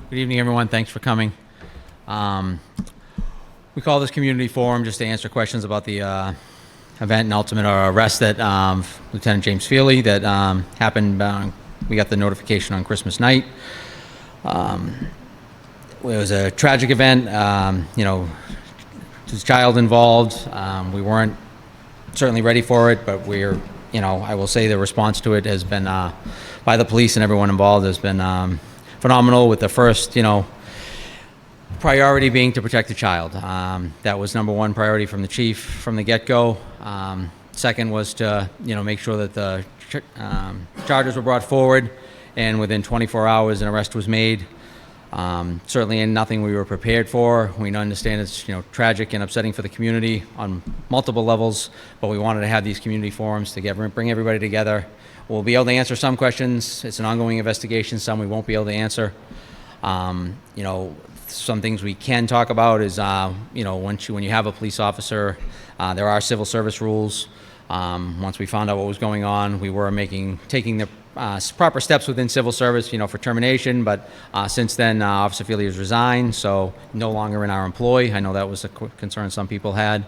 Good evening, everyone. Thanks for coming. We call this community forum just to answer questions about the event and ultimate arrest that Lieutenant James Feely that happened. We got the notification on Christmas night. It was a tragic event. There's a child involved. We weren't certainly ready for it, but I will say the response to it has been, by the police and everyone involved, has been phenomenal, with the first, priority being to protect the child. That was number one priority from the chief from the get-go. Second was to, make sure that the charges were brought forward, and within 24 hours an arrest was made. Certainly nothing we were prepared for. We understand it's tragic and upsetting for the community on multiple levels, but we wanted to have these community forums to bring everybody together. We'll be able to answer some questions. It's an ongoing investigation. Some we won't be able to answer. Some things we can talk about is when you have a police officer, there are civil service rules. Once we found out what was going on, we were taking the proper steps within civil service, for termination. But since then, Officer Feely has resigned, so no longer in our employ. I know that was a concern some people had.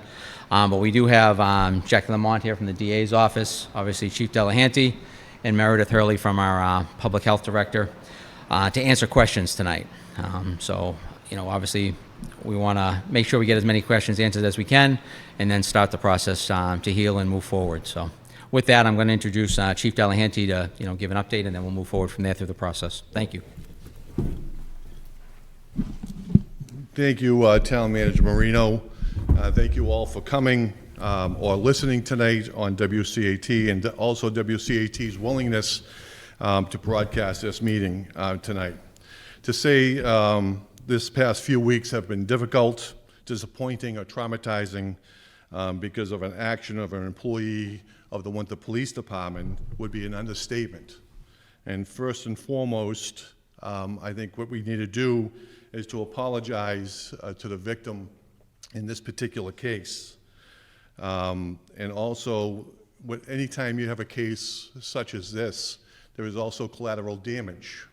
But we do have Jackie Lamont here from the DA's office, obviously Chief Delahanty, and Meredith Hurley from our Public Health Director to answer questions tonight. Obviously, we want to make sure we get as many questions answered as we can, and then start the process to heal and move forward. So with that, I'm going to introduce Chief Delahanty to give an update, and then we'll move forward from there through the process. Thank you. Thank you, Town Manager Marino. Thank you all for coming or listening tonight on WCAT, and also WCAT's willingness to broadcast this meeting tonight. To say this past few weeks have been difficult, disappointing, or traumatizing because of an action of an employee of the Winthrop Police Department would be an understatement. And first and foremost, I think what we need to do is to apologize to the victim in this particular case. And also, anytime you have a case such as this, there is also collateral damage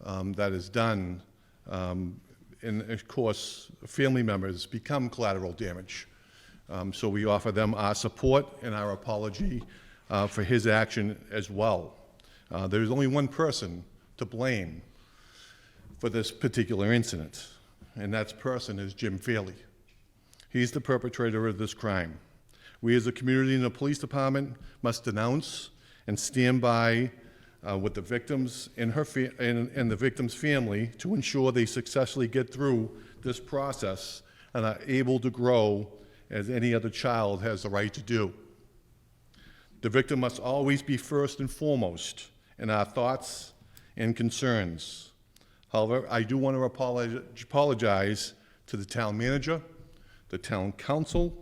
that is done. And of course, family members become collateral damage. So we offer them our support and our apology for his action as well. There's only one person to blame for this particular incident, and that person is Jim Feely. He's the perpetrator of this crime. We as a community and the police department must denounce and stand by with the victims and the victim's family to ensure they successfully get through this process and are able to grow as any other child has the right to do. The victim must always be first and foremost in our thoughts and concerns. However, I do want to apologize to the town manager, the town council,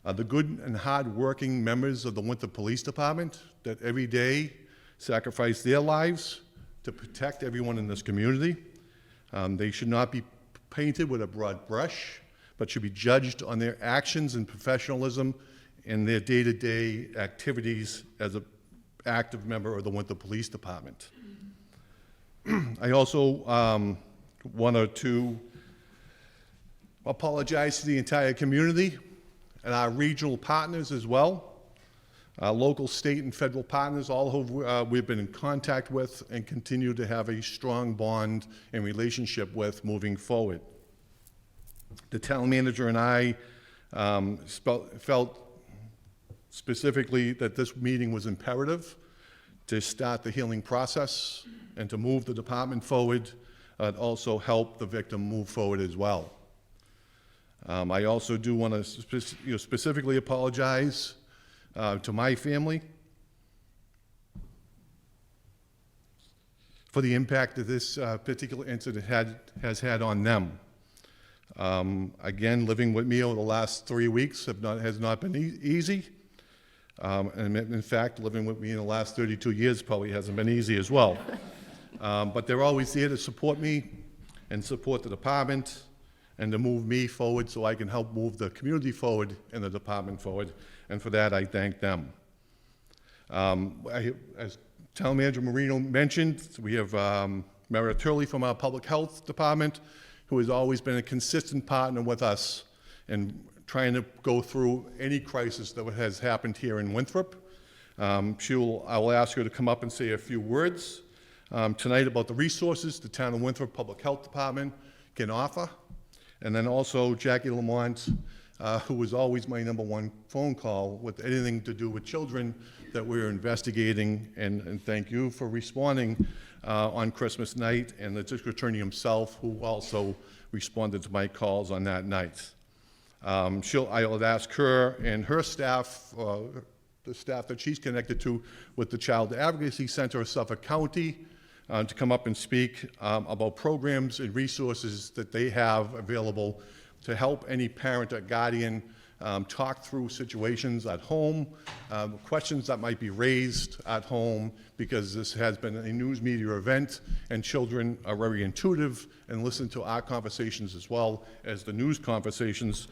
the good and hard-working members of the Winthrop Police Department that every day sacrifice their lives to protect everyone in this community. They should not be painted with a broad brush, but should be judged on their actions and professionalism in their day-to-day activities as an active member of the Winthrop Police Department. I also wanted to apologize to the entire community and our regional partners as well. Local, state, and federal partners, all who we've been in contact with and continue to have a strong bond and relationship with moving forward. The town manager and I felt specifically that this meeting was imperative to start the healing process and to move the department forward, and also help the victim move forward as well. I also do want to specifically apologize to my family for the impact that this particular incident has had on them. Again, living with me over the last 3 weeks has not been easy. And in fact, living with me in the last 32 years probably hasn't been easy as well. But they're always there to support me and support the department and to move me forward so I can help move the community forward and the department forward. And for that, I thank them. As Town Manager Marino mentioned, we have Meredith Hurley from our Public Health Department, who has always been a consistent partner with us in trying to go through any crisis that has happened here in Winthrop. I will ask her to come up and say a few words tonight about the resources the Town of Winthrop Public Health Department can offer. And then also Jackie Lamont, who was always my #1 phone call with anything to do with children that we're investigating. And thank you for responding on Christmas night, and the district attorney himself, who also responded to my calls on that night. I will ask her and her staff, the staff that she's connected to with the Child Advocacy Center of Suffolk County, to come up and speak about programs and resources that they have available to help any parent or guardian talk through situations at home, questions that might be raised at home, because this has been a news media event, and children are very intuitive and listen to our conversations as well as the news conversations.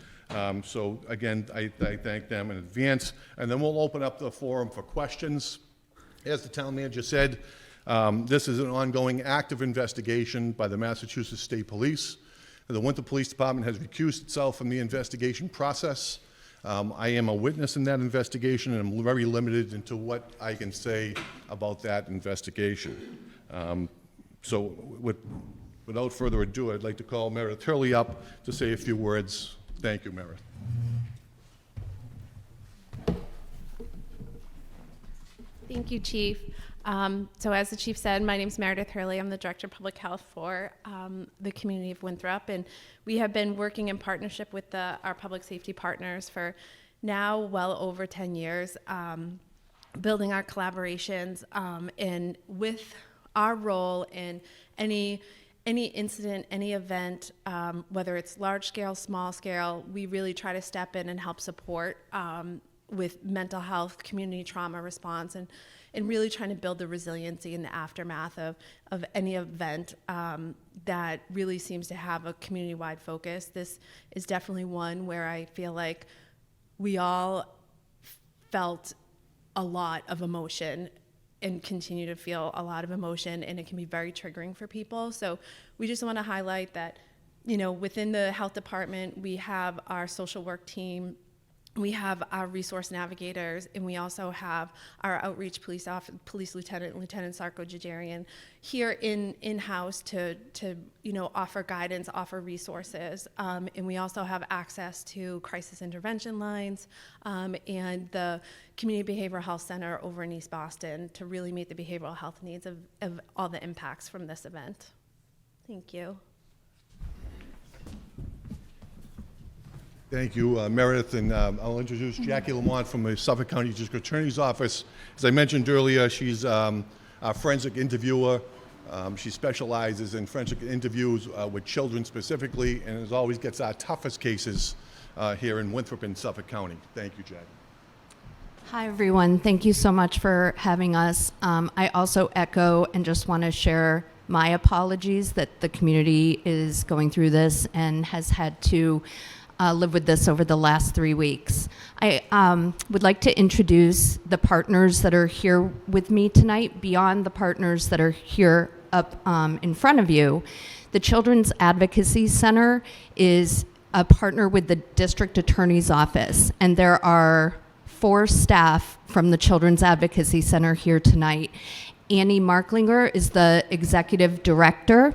So again, I thank them in advance. And then we'll open up the forum for questions. As the town manager said, this is an ongoing active investigation by the Massachusetts State Police. The Winthrop Police Department has recused itself from the investigation process. I am a witness in that investigation, and I'm very limited into what I can say about that investigation. So without further ado, I'd like to call Meredith Hurley up to say a few words. Thank you, Meredith. Thank you, Chief. So as the Chief said, my name is Meredith Hurley. I'm the Director of Public Health for the community of Winthrop, and we have been working in partnership with our public safety partners for now well over 10 years, building our collaborations, and with our role in any incident, any event, whether it's large scale, small scale, we really try to step in and help support with mental health, community trauma response, and really trying to build the resiliency in the aftermath of any event that really seems to have a community-wide focus. This is definitely one where I feel like we all felt a lot of emotion and continue to feel a lot of emotion, and it can be very triggering for people. So we just want to highlight that, within the health department, we have our social work team, we have our resource navigators, and we also have our outreach police lieutenant, Lieutenant Sarko Jajarian, here in-house to offer guidance, offer resources, and we also have access to crisis intervention lines and the Community Behavioral Health Center over in East Boston to really meet the behavioral health needs of all the impacts from this event. Thank you. Thank you, Meredith, and I'll introduce Jackie Lamont from the Suffolk County District Attorney's Office. As I mentioned earlier, she's a forensic interviewer. She specializes in forensic interviews with children specifically, and as always gets our toughest cases here in Winthrop and Suffolk County. Thank you, Jackie. Hi, everyone. Thank you so much for having us. I also echo and just want to share my apologies that the community is going through this and has had to live with this over the last 3 weeks. I would like to introduce the partners that are here with me tonight, beyond the partners that are here up in front of you. The Children's Advocacy Center is a partner with the District Attorney's Office, and there are 4 staff from the Children's Advocacy Center here tonight. Annie Marklinger is the Executive Director.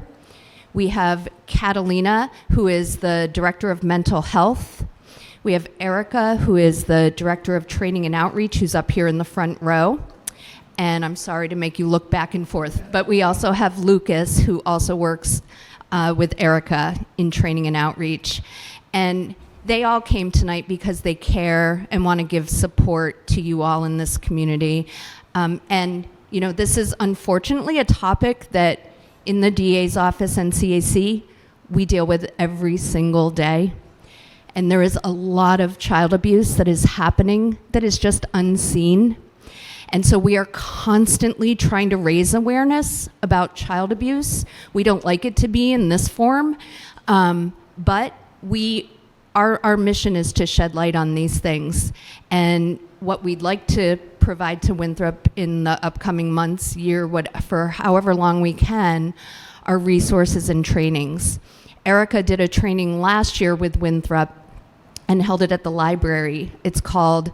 We have Catalina, who is the Director of Mental Health. We have Erica, who is the Director of Training and Outreach, who's up here in the front row. And I'm sorry to make you look back and forth, but we also have Lucas, who also works with Erica in Training and Outreach. And they all came tonight because they care and want to give support to you all in this community. This is unfortunately a topic that in the DA's office and CAC, we deal with every single day. And there is a lot of child abuse that is happening that is just unseen. And so we are constantly trying to raise awareness about child abuse. We don't like it to be in this form, but our mission is to shed light on these things. And what we'd like to provide to Winthrop in the upcoming months, year, for however long we can, are resources and trainings. Erica did a training last year with Winthrop and held it at the library. It's called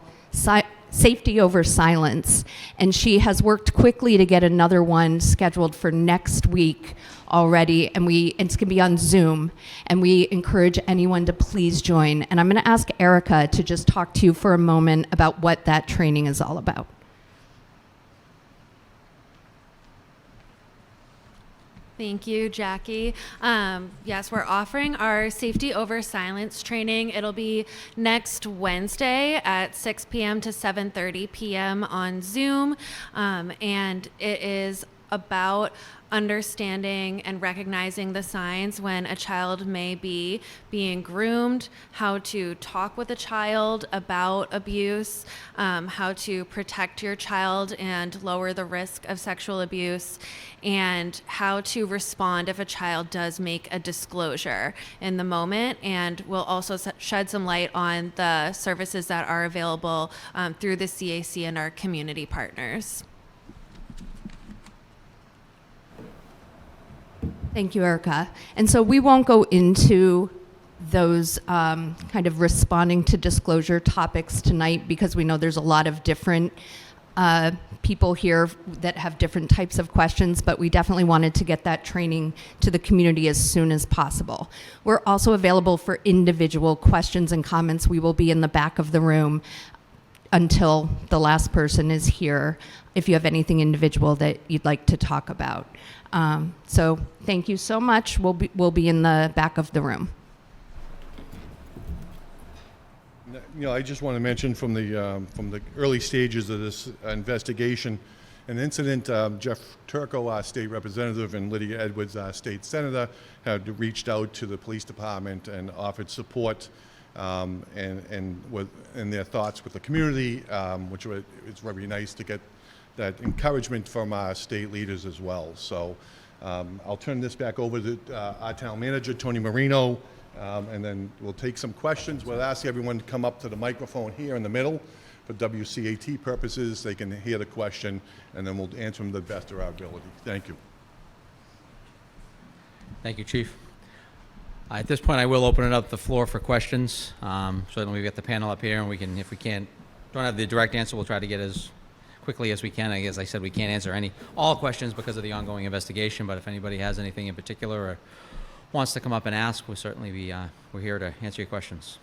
Safety Over Silence, and she has worked quickly to get another one scheduled for next week already, and it's going to be on Zoom, and we encourage anyone to please join. And I'm going to ask Erica to just talk to you for a moment about what that training is all about. Thank you, Jackie. Yes, we're offering our Safety Over Silence training. It'll be next Wednesday at 6 p.m. to 7:30 p.m. on Zoom, and it is about understanding and recognizing the signs when a child may be being groomed, how to talk with a child about abuse, how to protect your child and lower the risk of sexual abuse, and how to respond if a child does make a disclosure in the moment. And we'll also shed some light on the services that are available through the CAC and our community partners. Thank you, Erica. And so we won't go into those kind of responding to disclosure topics tonight because we know there's a lot of different people here that have different types of questions, but we definitely wanted to get that training to the community as soon as possible. We're also available for individual questions and comments. We will be in the back of the room until the last person is here if you have anything individual that you'd like to talk about. So thank you so much. We'll be in the back of the room. I just want to mention from the early stages of this investigation, an incident, Jeff Turco, our state representative, and Lydia Edwards, our state senator, had reached out to the police department and offered support and their thoughts with the community, which it's very nice to get that encouragement from our state leaders as well. So I'll turn this back over to our town manager, Tony Marino, and then we'll take some questions. We'll ask everyone to come up to the microphone here in the middle for WCAT purposes. They can hear the question, and then we'll answer them to the best of our ability. Thank you. Thank you, Chief. At this point, I will open it up the floor for questions. Certainly, we've got the panel up here, and we can, if we don't have the direct answer, we'll try to get as quickly as we can. As I said, we can't answer all questions because of the ongoing investigation, but if anybody has anything in particular or wants to come up and ask, we'll certainly we're here to answer your questions.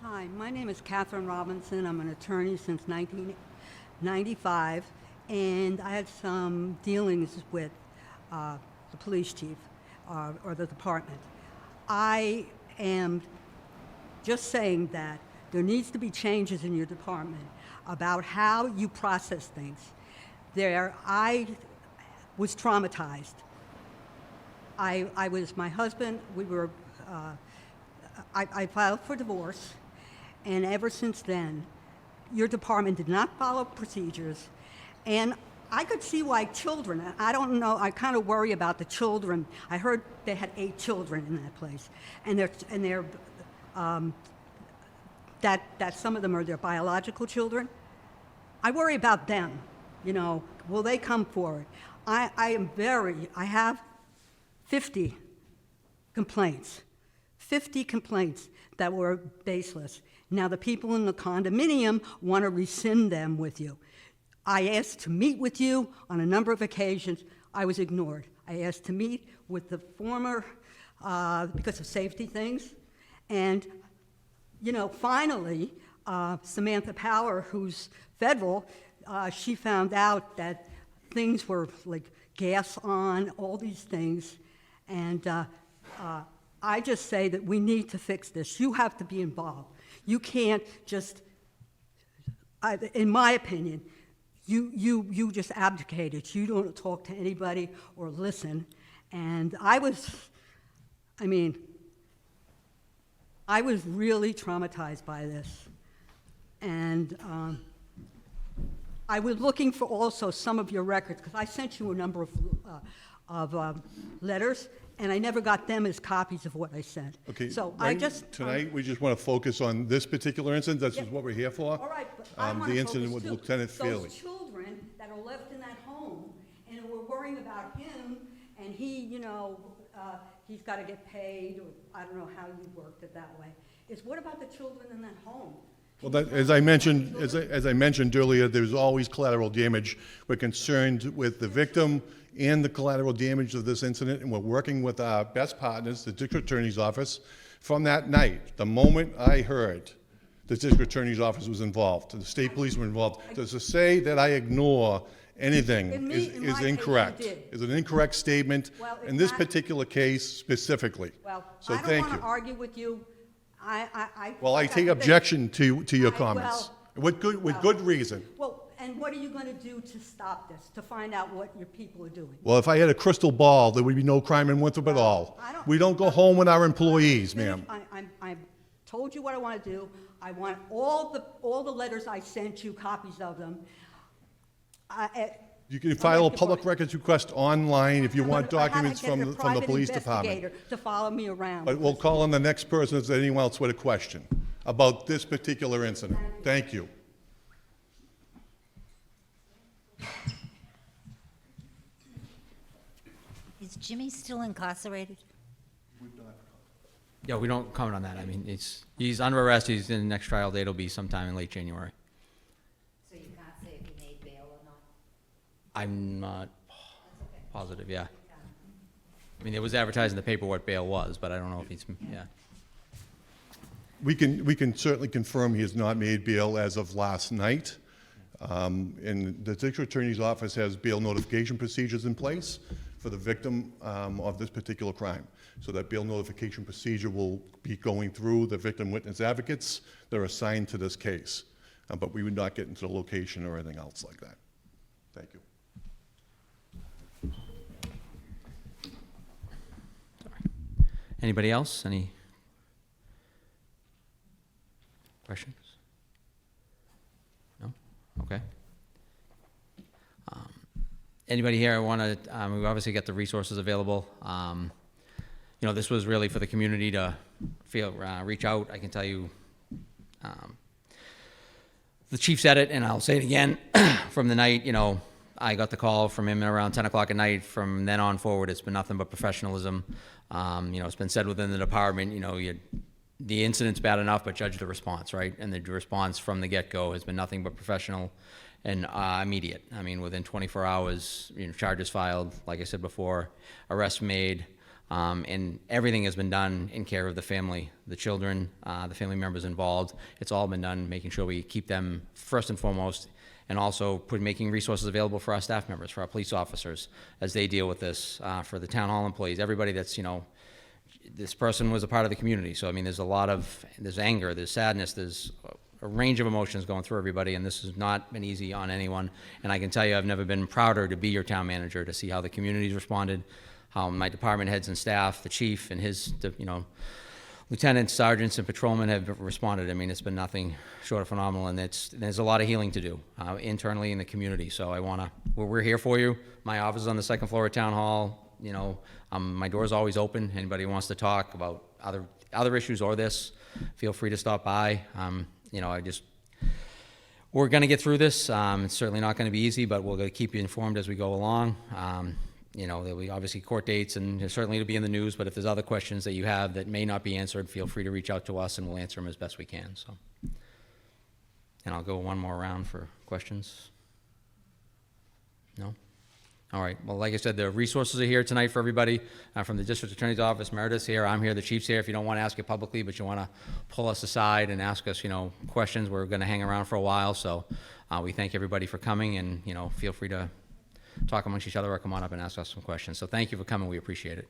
Hi, my name is Catherine Robinson. I'm an attorney since 1995, and I had some dealings with the police chief or the department. I am just saying that there needs to be changes in your department about how you process things. I was traumatized. I was, my husband, I filed for divorce, and ever since then, your department did not follow procedures, and I could see why children, I don't know, I kind of worry about the children. I heard they had 8 children in that place, and that some of them are their biological children. I worry about them, will they come forward? I have 50 complaints that were baseless. Now the people in the condominium want to rescind them with you. I asked to meet with you on a number of occasions. I was ignored. I asked to meet with the former, because of safety things. And, finally, Samantha Power, who's federal, she found out that things were like gas on, all these things. And I just say that we need to fix this. You have to be involved. You can't just, in my opinion, you just abdicated. You don't talk to anybody or listen. And I was really traumatized by this. And I was looking for also some of your records, because I sent you a number of letters, and I never got them as copies of what I sent. Okay, So right I just. tonight, we just want to focus on this particular incident. This is Yeah. what we're here for. All right, but I want The to incident focus with too. Lieutenant Feely. Those children that are left in that home, and we're worrying about him, and he, he's got to get paid, or I don't know how you worked it that way, is what about the children in that home? Well, that, as I mentioned, as I mentioned earlier, there's always collateral damage. We're concerned with the victim and the collateral damage of this incident, and we're working with our best partners, the district attorney's office. From that night, the moment I heard the district attorney's office was involved, the state police were involved, to say that I ignore anything In my is case, you incorrect. did. Is an incorrect statement Well, it's in this not- particular case specifically. Well, So I don't thank want to you. argue with you. Well, I like take said, objection to your I- comments. well- With good reason. Well, and what are you going to do to stop this, to find out what your people are doing? Well, if I had a crystal ball, there would be no crime in Winthrop at all. I don't- We don't go home with our employees, ma'am. I told you what I want to do. I want all the letters I sent you, copies of them. You can file a like public to- records request online if you want documents from the police department. I had to get a private investigator to follow me around. But we'll call on the next person if there's anyone else with a question about this particular incident. Thank you. Is Jimmy still incarcerated? Yeah, we don't comment on that. I mean, he's under arrest. He's in the next trial date will be sometime in late January. So you can't say if he made bail or not? I'm not positive, yeah. I mean, it was advertised in the paper what bail was, but I don't know if he's, yeah. We can certainly confirm he has not made bail as of last night. And the district attorney's office has bail notification procedures in place for the victim of this particular crime. So that bail notification procedure will be going through the victim witness advocates that are assigned to this case. But we would not get into the location or anything else like that. Thank you. Anybody else? Any questions? No? Okay. Anybody here want to, we've obviously got the resources available. This was really for the community to reach out. I can tell you, the chief said it, and I'll say it again, from the night, I got the call from him around 10 o'clock at night. From then on forward, it's been nothing but professionalism. It's been said within the department, the incident's bad enough, but judge the response, right? And the response from the get-go has been nothing but professional and immediate. I mean, within 24 hours, charges filed, like I said before, arrests made, and everything has been done in care of the family, the children, the family members involved. It's all been done making sure we keep them first and foremost, and also making resources available for our staff members, for our police officers, as they deal with this, for the town hall employees, everybody that's, this person was a part of the community. So, I mean, there's anger, there's sadness, there's a range of emotions going through everybody, and this has not been easy on anyone. And I can tell you, I've never been prouder to be your town manager, to see how the community's responded, how my department heads and staff, the chief and his, lieutenants, sergeants, and patrolmen have responded. I mean, it's been nothing short of phenomenal, and there's a lot of healing to do internally in the community. So we're here for you. My office is on the second floor of Town Hall. My door's always open. Anybody who wants to talk about other issues or this, feel free to stop by. We're going to get through this. It's certainly not going to be easy, but we're going to keep you informed as we go along. There'll be obviously court dates, and certainly it'll be in the news, but if there's other questions that you have that may not be answered, feel free to reach out to us, and we'll answer them as best we can. So, and I'll go one more round for questions. No? All right. Well, like I said, the resources are here tonight for everybody. From the district attorney's office, Meredith's here, I'm here, the chief's here. If you don't want to ask it publicly, but you want to pull us aside and ask us, questions, we're going to hang around for a while. So we thank everybody for coming, and, feel free to talk amongst each other or come on up and ask us some questions. So thank you for coming. We appreciate it.